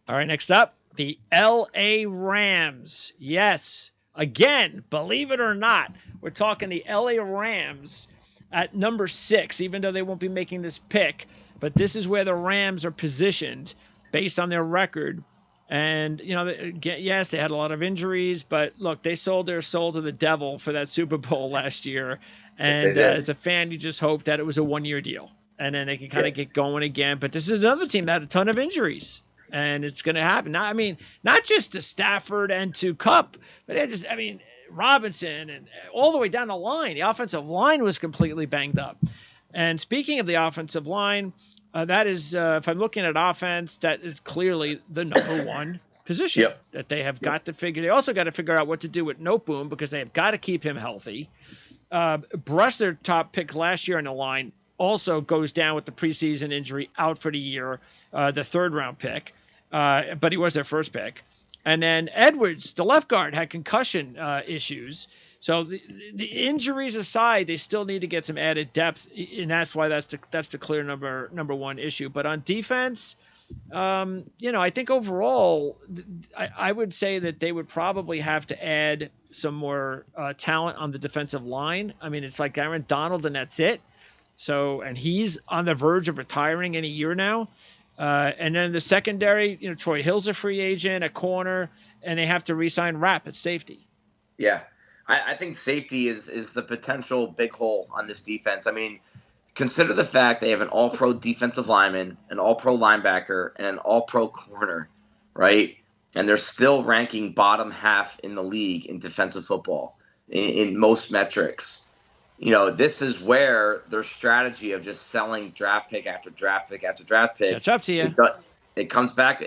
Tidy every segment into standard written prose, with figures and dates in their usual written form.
All right, next up, the L.A. Rams. Yes, again, believe it or not, we're talking the L.A. Rams at number 6, even though they won't be making this pick. But this is where the Rams are positioned based on their record. And, yes, they had a lot of injuries, but look, they sold their soul to the devil for that Super Bowl last year. They And did. as a fan, you just hope that it was a one-year deal. And then they can kind of Yeah. get going again. But this is another team that had a ton of injuries. And it's going to happen. Not just to Stafford and to Kupp, but Robinson and all the way down the line. The offensive line was completely banged up. And speaking of the offensive line, that is, if I'm looking at offense, that is clearly the number one position Yep. that they have got to figure. They also got to figure out what to do with Noteboom because they have got to keep him healthy. Brush, their top pick last year on the line, also goes down with the preseason injury, out for the year, the third-round pick. But he was their first pick. And then Edwards, the left guard, had concussion issues. So the injuries aside, they still need to get some added depth, and that's why that's the clear number one issue. But on defense, I think overall, I would say that they would probably have to add some more talent on the defensive line. I mean, it's like Aaron Donald, and that's it. So, and he's on the verge of retiring any year now. And then the secondary, Troy Hill's a free agent, a corner, and they have to re-sign Rapp at safety. Yeah. I think safety is the potential big hole on this defense. I mean, consider the fact they have an all-pro defensive lineman, an all-pro linebacker, and an all-pro corner, right? And they're still ranking bottom half in the league in defensive football in most metrics. This is where their strategy of just selling draft pick after draft pick after draft pick. Catch up to you. It comes back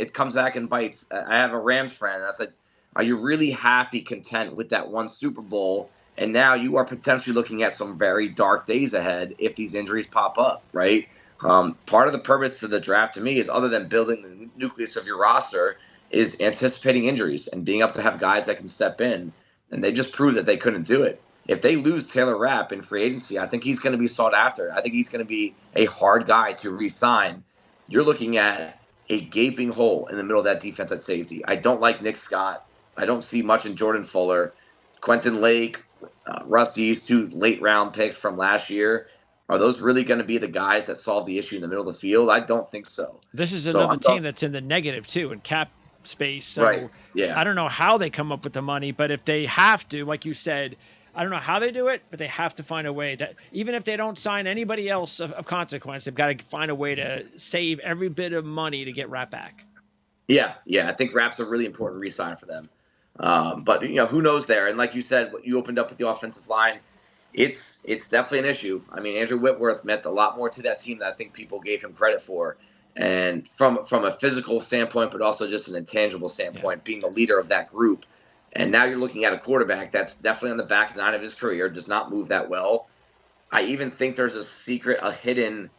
and bites. I have a Rams friend, and I said, are you really happy, content with that one Super Bowl? And now you are potentially looking at some very dark days ahead if these injuries pop up, right? Part of the purpose of the draft to me is, other than building the nucleus of your roster, is anticipating injuries and being able to have guys that can step in. And they just proved that they couldn't do it. If they lose Taylor Rapp in free agency, I think he's going to be sought after. I think he's going to be a hard guy to re-sign. You're looking at a gaping hole in the middle of that defense at safety. I don't like Nick Scott. I don't see much in Jordan Fuller. Quentin Lake, Rusty's 2 late-round picks from last year. Are those really going to be the guys that solve the issue in the middle of the field? I don't think so. This is another team that's in the negative, too, in cap space. So right. Yeah. I don't know how they come up with the money, but if they have to, like you said, I don't know how they do it, but they have to find a way that even if they don't sign anybody else of consequence, they've got to find a way to save every bit of money to get Rapp back. Yeah. I think Rapp's a really important re-sign for them. But who knows there? And like you said, what you opened up with the offensive line, it's definitely an issue. I mean, Andrew Whitworth meant a lot more to that team than I think people gave him credit for. And from a physical standpoint, but also just an intangible standpoint, being the leader of that group. And now you're looking at a quarterback that's definitely on the back nine of his career, does not move that well. I even think there's a hidden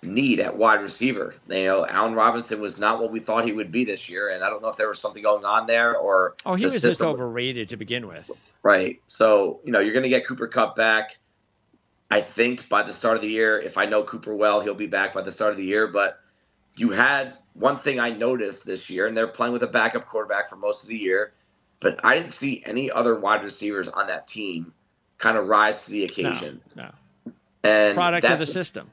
need at wide receiver. Allen Robinson was not what we thought he would be this year, and I don't know if there was something going on there or. Oh, he was just overrated to begin with. Right. So you're going to get Cooper Kupp back. I think by the start of the year, if I know Cooper well, he'll be back by the start of the year. But you had one thing I noticed this year, and they're playing with a backup quarterback for most of the year, but I didn't see any other wide receivers on that team kind of rise to the occasion. No. And product of the system.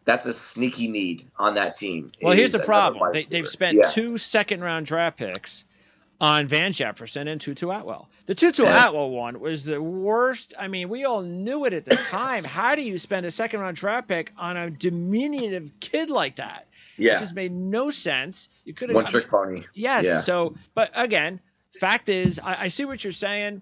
That's a sneaky need on that team. Well, here's the problem. They've spent 2 second-round draft picks on Van Jefferson and Tutu Atwell. The Tutu Atwell one was the worst. I mean, we all knew it at the time. How do you spend a second-round draft pick on a diminutive kid like that? Yeah. It just made no sense. You could have one-trick pony. Yes. Yeah. So, but again, fact is, I see what you're saying,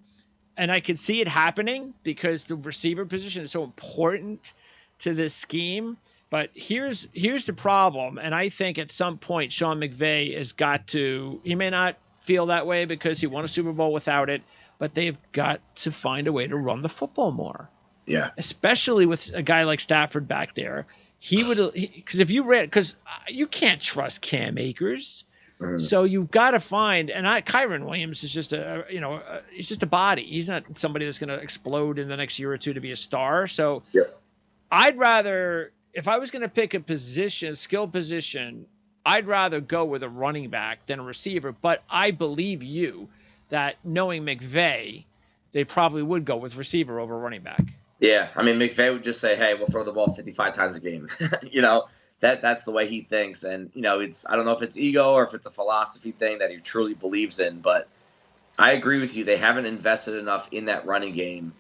and I can see it happening because the receiver position is so important to this scheme. But here's the problem, and I think at some point Sean McVay has got to. He may not feel that way because he won a Super Bowl without it, but they've got to find a way to run the football more. Yeah. Especially with a guy like Stafford back there. Because you can't trust Cam Akers. Mm. So you've got to find, and Kyron Williams is just he's just a body. He's not somebody that's going to explode in the next year or two to be a star. So I'd rather, if I was going to pick a skill position I'd rather go with a running back than a receiver, but I believe you that knowing McVay, they probably would go with receiver over running back. Yeah, I mean, McVay would just say, "Hey, we'll throw the ball 55 times a game." That's the way he thinks, and it's I don't know if it's ego or if it's a philosophy thing that he truly believes in, but I agree with you. They haven't invested enough in that running game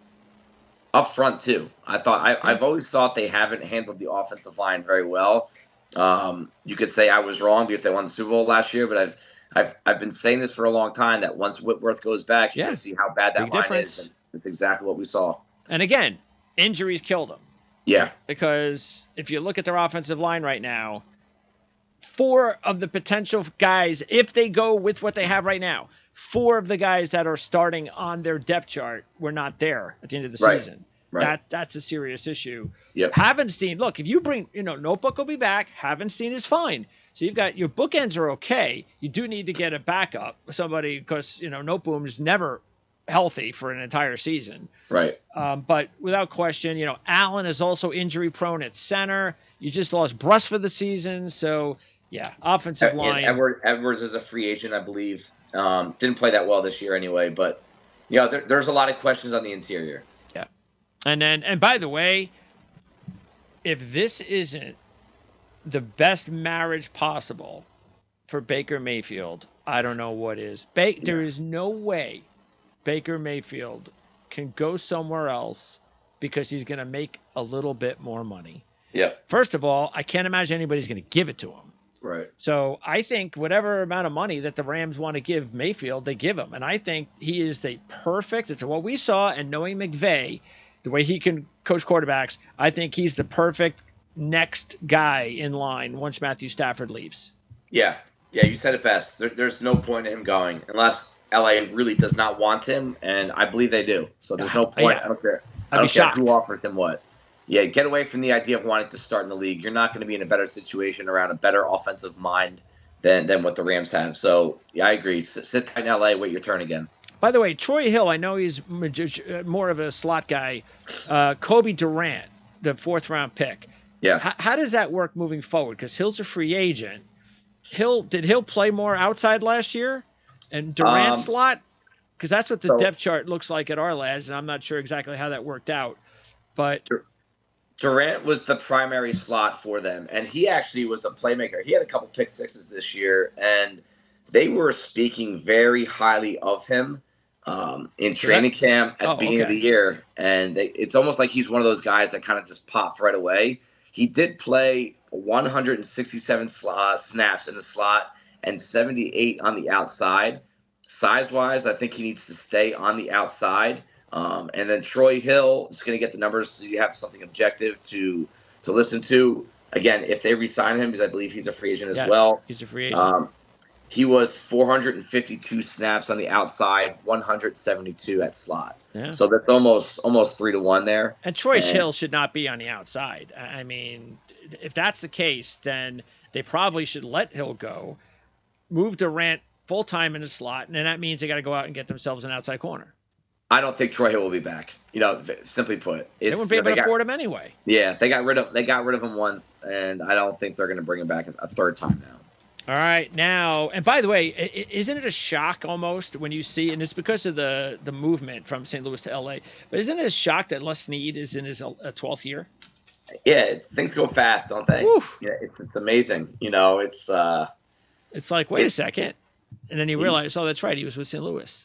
up front too. I've always thought they haven't handled the offensive line very well. You could say I was wrong because they won the Super Bowl last year, but I've been saying this for a long time that once Whitworth goes back, you're going to see how bad that Big line difference. is, and it's exactly what we saw. And again, injuries killed them. Yeah, because if you look at their offensive line right now, 4 of the potential guys, if they go with what they have right now, 4 of the guys that are starting on their depth chart were not there at the end of the season. Right. That's a serious issue. Yep. Havenstein, look, if you bring, Notebook will be back. Havenstein is fine. So you've got your bookends are okay. You do need to get a backup, somebody, because, Noteboom is never healthy for an entire season. Right. But without question, Allen is also injury prone at center. You just lost Bruss for the season. So, yeah, offensive line. Edwards is a free agent, I believe. Didn't play that well this year anyway. But, there's a lot of questions on the interior. Yeah. And by the way, if this isn't the best marriage possible for Baker Mayfield, I don't know what is. There is no way Baker Mayfield can go somewhere else because he's going to make a little bit more money. Yeah. First of all, I can't imagine anybody's going to give it to him. Right. So I think whatever amount of money that the Rams want to give Mayfield, they give him. And I think he is the perfect, it's what we saw, and knowing McVay, the way he can coach quarterbacks, I think he's the perfect next guy in line once Matthew Stafford leaves. Yeah. Yeah, you said it best. There's no point in him going unless LA really does not want him, and I believe they do. So there's no point. Yeah. I don't care. I'd be shocked. Who offers him what. Yeah, get away from the idea of wanting to start in the league. You're not going to be in a better situation around a better offensive mind than what the Rams have. So, yeah, I agree. Sit tight in LA, wait your turn again. By the way, Troy Hill, I know he's more of a slot guy. Kobe Durant, the 4th-round pick. Yeah. How does that work moving forward? Because Hill's a free agent. Did Hill play more outside last year? And Durant slot? Because that's what the depth chart looks like at our lads, and I'm not sure exactly how that worked out. But Durant was the primary slot for them, and he actually was a playmaker. He had a couple pick sixes this year, and they were speaking very highly of him in training camp at the beginning of the year. And it's almost like he's one of those guys that kind of just popped right away. He did play 167 snaps in the slot and 78 on the outside. Size-wise, I think he needs to stay on the outside. And then Troy Hill is going to get the numbers so you have something objective to listen to. Again, if they re-sign him, because I believe he's a free agent as well. He's a free agent. He was 452 snaps on the outside, 172 at slot. Yeah. So that's almost 3-1 there. And Troy Hill should not be on the outside. I mean, if that's the case, then they probably should let Hill go, move Durant full-time in the slot, and then that means they got to go out and get themselves an outside corner. I don't think Troy Hill will be back. Simply put, they wouldn't be able to afford him anyway. Yeah, they got rid of him once, and I don't think they're going to bring him back a third time now. All right, now, and by the way, isn't it a shock almost when you see, and it's because of the movement from St. Louis to L.A., but isn't it a shock that Les Snead is in his 12th year? Yeah, things go fast, don't they? Woo. Yeah, it's amazing. It's like, wait a second, and then you realize, oh, that's right, he was with St. Louis.